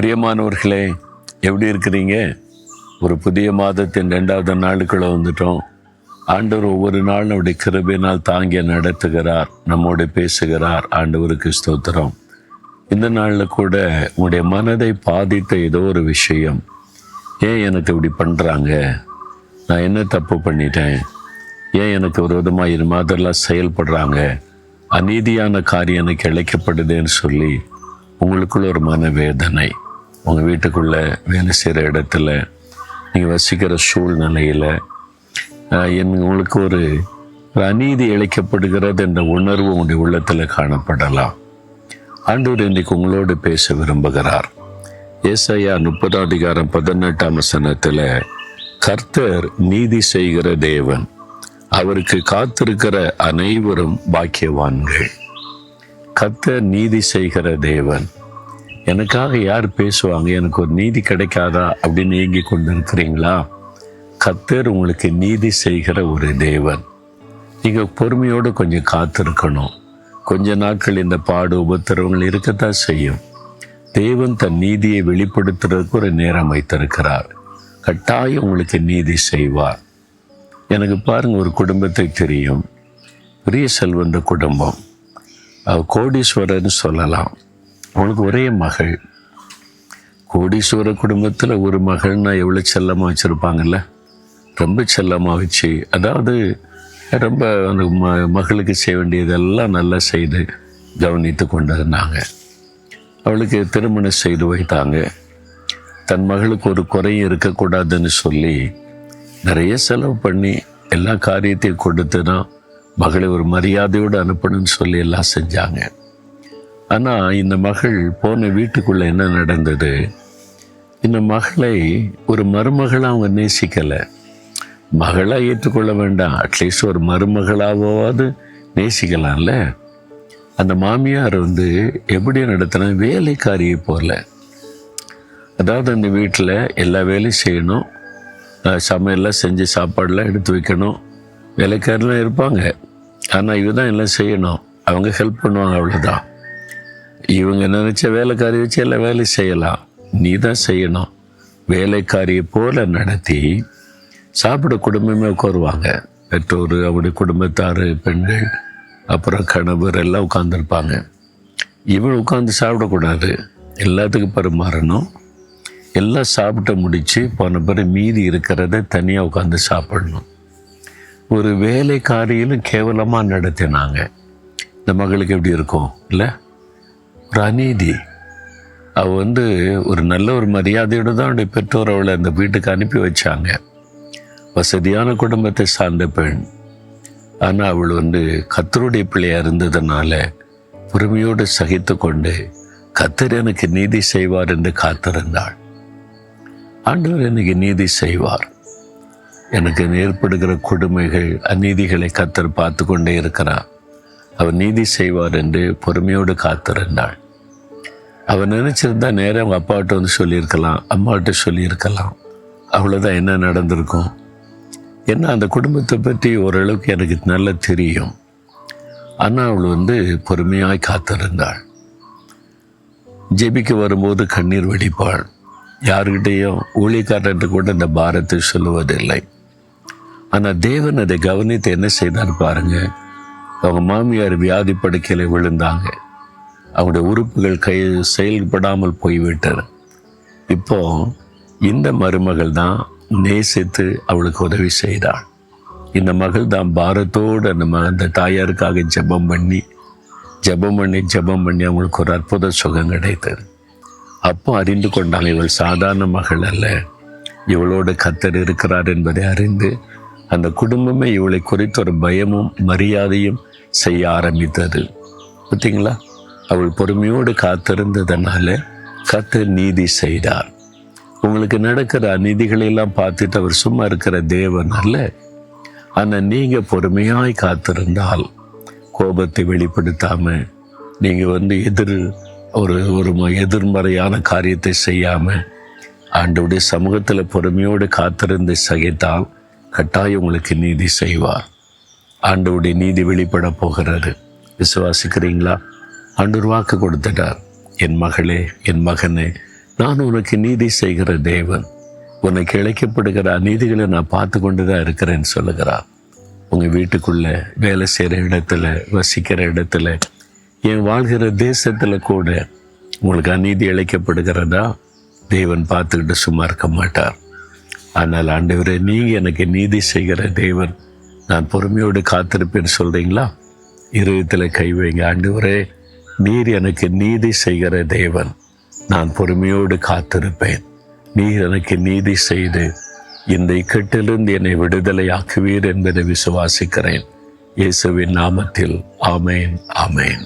பிரியமானவர்களே, எப்படி இருக்கிறீங்க? ஒரு புதிய மாதத்தின் 2வது நாளுக்குள்ள வந்துட்டோம். ஆண்டவர் ஒவ்வொரு நாளும் நம்முடைய கிருபையினால் தாங்கி நடத்துகிறார், நம்மோடு பேசுகிறார். ஆண்டவருக்கு ஸ்தோத்திரம். இந்த நாளில் கூட உங்களுடைய மனதை பாதித்த ஏதோ ஒரு விஷயம், ஏன் எனக்கு இப்படி பண்ணுறாங்க, நான் என்ன தப்பு பண்ணிட்டேன், ஏன் எனக்கு விரோதமாக இது மாதிரிலாம் செயல்படுறாங்க, அநீதியான காரியம் எனக்கு இழைக்கப்படுதுன்னு சொல்லி உங்களுக்குள்ள ஒரு மனவேதனை, உங்கள் வீட்டுக்குள்ளே வேலை செய்கிற இடத்துல நீங்கள் வசிக்கிற சூழ்நிலையில் உங்களுக்கு ஒரு அநீதி இழைக்கப்படுகிறது என்ற உணர்வு உங்களுடைய உள்ளத்தில் காணப்படலாம். ஆண்டவர் இன்றைக்கு உங்களோடு பேச விரும்புகிறார். ஏசாயா 30:18 கர்த்தர் நீதி செய்கிற தேவன், அவருக்கு காத்திருக்கிற அனைவரும் பாக்கியவான்கள். கர்த்தர் நீதி செய்கிற தேவன். எனக்காக யார் பேசுவாங்க, எனக்கு ஒரு நீதி கிடைக்காதா அப்படின்னு ஏங்கி கொண்டு இருக்கிறீங்களா? கர்த்தர் உங்களுக்கு நீதி செய்கிற ஒரு தேவன். நீங்கள் பொறுமையோடு கொஞ்சம் காத்திருக்கணும். கொஞ்ச நாட்கள் இந்த பாடு உபத்திரவங்கள் இருக்கத்தான் செய்யும். தேவன் தன் நீதியை வெளிப்படுத்துறதுக்கு ஒரு நேரம் வைத்திருக்கிறார். கட்டாயம் உங்களுக்கு நீதி செய்வார். எனக்கு பாருங்கள், ஒரு குடும்பத்தை தெரியும், பெரிய செல்வந்த குடும்பம், கோடீஸ்வரர்னு சொல்லலாம். அவனுக்கு ஒரே மகள். கோடீஸ்வர குடும்பத்தில் ஒரு மகள்னா எவ்வளோ செல்லமாக வச்சுருப்பாங்கல்ல, ரொம்ப செல்லமாக வச்சு, அதாவது ரொம்ப அந்த மகளுக்கு செய்ய வேண்டியதெல்லாம் நல்லா செய்து கவனித்து கொண்டு இருந்தாங்க. அவளுக்கு திருமணம் செய்து வைத்தாங்க. தன் மகளுக்கு ஒரு குறையும் இருக்கக்கூடாதுன்னு சொல்லி நிறைய செலவு பண்ணி எல்லா காரியத்தையும் கொடுத்து தான் மகளை ஒரு மரியாதையோடு அனுப்பணும்னு சொல்லி எல்லாம் செஞ்சாங்க. ஆனால் இந்த மகள் போன வீட்டுக்குள்ளே என்ன நடந்தது, இந்த மகளை ஒரு மருமகளை அவங்க நேசிக்கலை. மகளாக ஏற்றுக்கொள்ள வேண்டாம், அட்லீஸ்ட் ஒரு மருமகளாவது நேசிக்கலாம்ல. அந்த மாமியார் எப்படி நடத்தினா, வேலைக்காரியை போல. அதாவது அந்த வீட்டில் எல்லா வேலையும் செய்யணும், சமையல்லாம் செஞ்சு சாப்பாடெலாம் எடுத்து வைக்கணும், வேலைக்காரெலாம் இருப்பாங்க. ஆனால் இவ தான் எல்லாம் செய்யணும், அவங்க ஹெல்ப் பண்ணுவாங்க, அவ்வளோதான். இவங்க நினச்ச வேலைக்காரி வச்சு எல்லாம் வேலை செய்யலாம், நீ தான் செய்யணும். வேலைக்காரியை போல நடத்தி சாப்பிட குடும்பமே உட்காருவாங்க. பெற்றோர், அவருடைய குடும்பத்தார், பெண்கள், அப்புறம் கணவர் எல்லாம் உட்காந்துருப்பாங்க. இவன் உட்காந்து சாப்பிடக்கூடாது, எல்லாத்துக்கும் பரிமாறணும். எல்லாம் சாப்பிட்டு முடித்து போன பிறகு மீதி இருக்கிறத தனியாக உட்காந்து சாப்பிடணும். ஒரு வேலைக்காரியிலும் கேவலமாக நடத்தினாங்க. இந்த மகளுக்கு எப்படி இருக்கும் இல்லை? ஒரு அநீதி. அவள் ஒரு நல்ல ஒரு மரியாதையோடு தான் அவருடைய பெற்றோர் அவளை அந்த வீட்டுக்கு அனுப்பி வச்சாங்க. வசதியான குடும்பத்தை சார்ந்த பெண். ஆனால் அவள் கர்த்தருடைய பிள்ளையாக இருந்ததுனால பொறுமையோடு சகித்து கொண்டு கர்த்தர் எனக்கு நீதி செய்வார் என்று காத்திருந்தாள். ஆண்டவர் எனக்கு நீதி செய்வார். எனக்கு ஏற்படுகிற கொடுமைகள், அநீதிகளை கர்த்தர் பார்த்து கொண்டே இருக்கிறார். அவர் நீதி செய்வார் என்று பொறுமையோடு காத்திருந்தாள். அவன் நினைச்சிருந்தா நேரம் அவங்க அப்பாட்ட சொல்லியிருக்கலாம், அம்மாட்ட சொல்லியிருக்கலாம். அவ்வளோதான், என்ன நடந்திருக்கும். ஏன்னா அந்த குடும்பத்தை பற்றி ஓரளவுக்கு எனக்கு நல்லா தெரியும். ஆனால் அவள் பொறுமையாய் காத்திருந்தாள். ஜெபிக்க வரும்போது கண்ணீர் வடிப்பாள். யாருக்கிட்டையும் ஊழியக்காரர்கிட்ட கூட இந்த பாரத்தை சொல்லுவதில்லை. ஆனால் தேவன் அதை கவனித்து என்ன செய்தார் பாருங்க. அவங்க மாமியார் வியாதி படுக்கையில் விழுந்தாங்க. அவங்களுடைய உறுப்புகள் செயல்படாமல் போய்விட்டது. இப்போ இந்த மருமகள் தான் நேசித்து அவளுக்கு உதவி செய்தாள். இந்த மகள் தான் பாரத்தோடு அந்த தாயாருக்காக ஜெபம் பண்ணி அவங்களுக்கு ஒரு அற்புத சுகம் கிடைத்தது. அப்போ அறிந்து கொண்டாங்க, இவள் சாதாரண மகள் அல்ல, இவளோடு கர்த்தர் இருக்கிறார் என்பதை அறிந்து அந்த குடும்பமே இவளை குறித்த ஒரு பயமும் மரியாதையும் செய்ய ஆரம்பித்தது. பார்த்தீங்களா? அவள் பொறுமையோடு காத்திருந்ததுனால கர்த்தர் நீதி செய்தார். உங்களுக்கு நடக்கிற அநீதிகளெல்லாம் பார்த்துட்டு அவர் சும்மா இருக்கிற தேவன் அல்ல. ஆனால் நீங்கள் பொறுமையாய் காத்திருந்தால், கோபத்தை வெளிப்படுத்தாமல், நீங்கள் ஒரு எதிர்மறையான காரியத்தை செய்யாமல் ஆண்டவருடைய சமூகத்தில் பொறுமையோடு காத்திருந்து சகித்தால் கட்டாயம் உங்களுக்கு நீதி செய்வார். ஆண்டவருடைய நீதி வெளிப்பட போகிறது. விசுவாசிக்கிறீங்களா? ஆண்டவர் வாக்கு கொடுத்துட்டார். என் மகளே, என் மகனே, நான் உனக்கு நீதி செய்கிற தேவன். உனக்கு இழைக்கப்படுகிற அநீதிகளை நான் பார்த்து கொண்டுதான் இருக்கிறேன்னு சொல்லுகிறார். உங்க வீட்டுக்குள்ள, வேலை செய்கிற இடத்துல, வசிக்கிற இடத்துல, என் வாழ்கிற தேசத்துல கூட உங்களுக்கு அநீதி இழைக்கப்படுகிறதா தேவன் பார்த்துக்கிட்டு சும்மா இருக்க மாட்டார். ஆனால் ஆண்டவரே, நீங்க எனக்கு நீதி செய்கிற தேவன், நான் பொறுமையோடு காத்திருப்பேன்னு சொல்றீங்களா? இருதயத்துல கை வைங்க. ஆண்டவரே, நீர் எனக்கு நீதி செய்கிற தேவன், நான் பொறுமையோடு காத்திருப்பேன். நீர் எனக்கு நீதி செய்து இந்த இக்கட்டிலிருந்து என்னை விடுதலை ஆக்குவீர் என்பதை விசுவாசிக்கிறேன். இயேசுவின் நாமத்தில் ஆமேன், ஆமேன்.